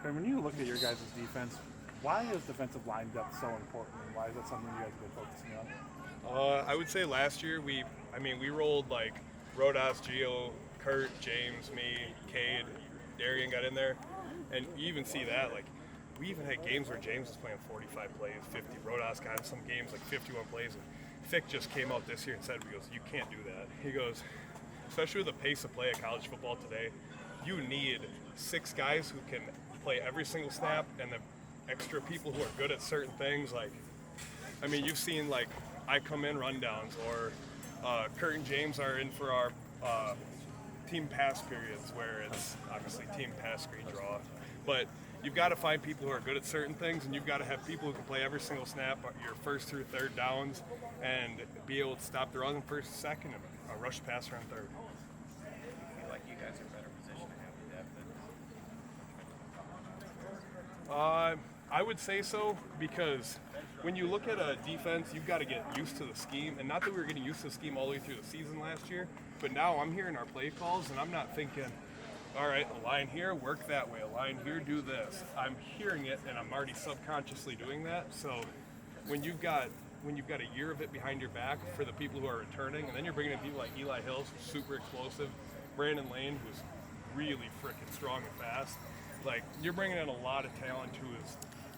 And when you look at your guys' defense, why is defensive line depth so important, and why is that something you guys have been focusing on? I would say last year we rolled like Rodas, Gio, Kurt, James, me, Cade, Darian got in there, and you even see that like we even had games where James was playing 45 plays, 50. Rodas got in some games like 51 plays, and Fick just came out this year and said, he goes, you can't do that. He goes, especially with the pace of play of college football today, you need 6 guys who can play every single snap, and the extra people who are good at certain things. Like, I mean, you've seen like I come in rundowns, or Kurt and James are in for our team pass periods where it's obviously team pass screen draw. But you've got to find people who are good at certain things, and you've got to have people who can play every single snap, your first through third downs, and be able to stop the run in first, second, and rush passer on third. I feel like you guys are better positioned to have the depth. I would say so, because when you look at a defense, you've got to get used to the scheme. And not that we were getting used to the scheme all the way through the season last year, but now I'm hearing our play calls, and I'm not thinking, all right, a line here, work that way, a line here, do this. I'm hearing it, and I'm already subconsciously doing that. So when you've got a year of it behind your back for the people who are returning, and then you're bringing in people like Eli Hills, who's super explosive, Brandon Lane, who's really freaking strong and fast. Like, you're bringing in a lot of talent who is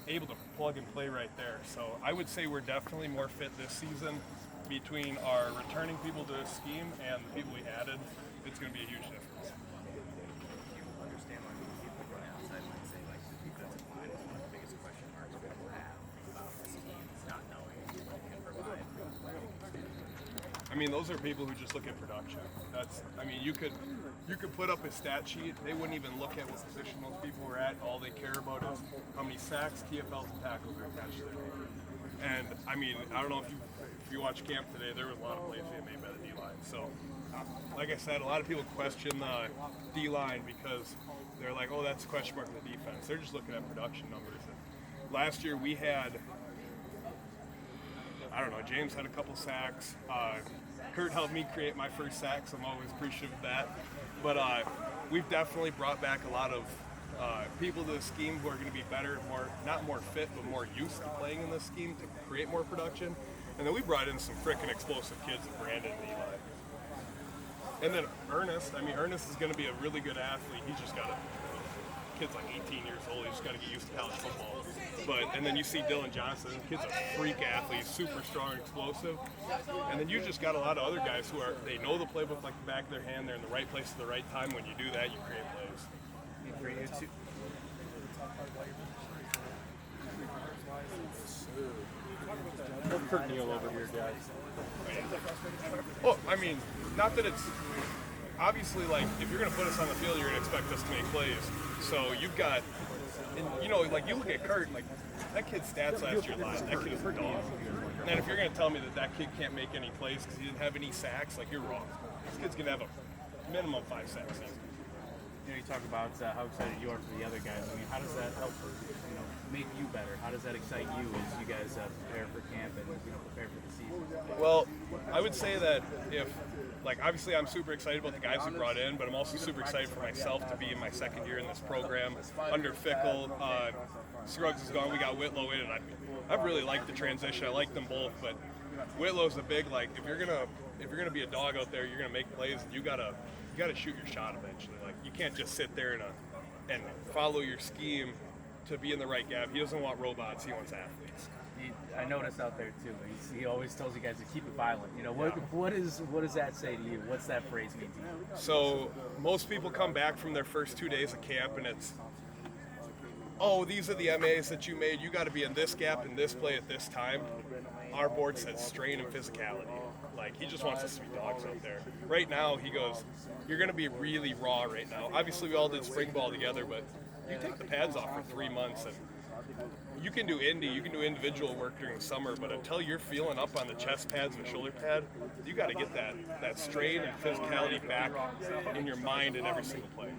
able to plug and play right there. So I would say we're definitely more fit this season between our returning people to the scheme and the people we added. It's going to be a huge difference. You understand why people from the outside might say like the defensive line is one of the biggest question marks people have about this team, is not knowing what can provide. I mean, those are people who just look at production. You could put up a stat sheet. They wouldn't even look at what position those people were at. All they care about is how many sacks, TFLs, and tackles are attached to their name. And I mean, I don't know if you watched camp today. There was a lot of plays being made by the D-line. So, like I said, a lot of people question the D-line because they're like, oh, that's a question mark in the defense. They're just looking at production numbers. And last year we had, I don't know, James had a couple sacks. Kurt helped me create my first sack, so I'm always appreciative of that. But we've definitely brought back a lot of people to the scheme who are going to be better, not more fit, but more used to playing in this scheme to create more production. And then we brought in some freaking explosive kids, Brandon and Eli. And then Ernest is going to be a really good athlete. He's just got kid's like 18 years old. He's just got to get used to college football. And then you see Dylan Johnson. The kid's a freak athlete, super strong, explosive. And then you just got a lot of other guys who they know the playbook like the back of their hand. They're in the right place at the right time. When you do that, you create plays. For you too. Kurt Neal over here, guys. Oh, I mean, not that it's obviously like if you're going to put us on the field, you're going to expect us to make plays. So you've got, and, like you look at Kurt, like that kid's stats last year, that kid is a dog. And then if you're going to tell me that kid can't make any plays because he didn't have any sacks, like you're wrong. This kid's going to have a minimum 5 sacks season. You talk about how excited you are for the other guys. I mean, how does that help make you better? How does that excite you as you guys prepare for camp and prepare for the season? Well, I would say that obviously I'm super excited about the guys we brought in, but I'm also super excited for myself to be in my second year in this program under Fickle. Scruggs is gone. We got Whitlow in, and I really like the transition. I like them both, but Whitlow's a big if you're gonna be a dog out there, you're gonna make plays. You gotta shoot your shot eventually. Like you can't just sit there and follow your scheme to be in the right gap. He doesn't want robots. He wants athletes. I noticed out there too. He always tells you guys to keep it violent. What does that say to you? What's that phrase mean to you? So most people come back from their first 2 days of camp and it's, oh, these are the MAs that you made. You got to be in this gap in this play at this time. Our board says strain and physicality. Like he just wants us to be dogs out there. Right now he goes, you're going to be really raw right now. Obviously we all did spring ball together, but you take the pads off for 3 months and you can do individual work during the summer, but until you're feeling up on the chest pads and the shoulder pad, you got to get that strain and physicality back in your mind in every single play.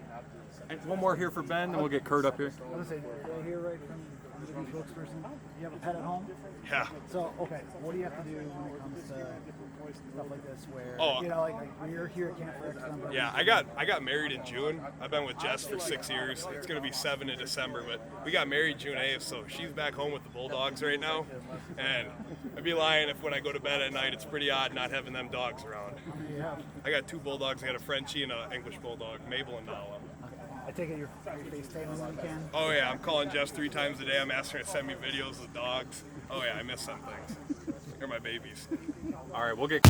And one more here for Ben, then we'll get Kurt up here. the spokesperson. You have a pet at home? Yeah. So, okay, what do you have to do when it comes to stuff like this where, Oh. you know, like we're here at Camp for X number of Yeah, years. I got married in June. I've been with Jess for 6 years. It's gonna be 7 in December, but we got married June 8th, so she's back home with the Bulldogs right now. And I'd be lying if when I go to bed at night, it's pretty odd not having them dogs around. Yeah. I got 2 Bulldogs. I got a Frenchie and an English Bulldog, Mabel and Nala. I take it you're FaceTiming when you can. Oh yeah, I'm calling Jess 3 times a day. I'm asking her to send me videos of dogs. Oh yeah, I miss some things. They're my babies. All right, we'll get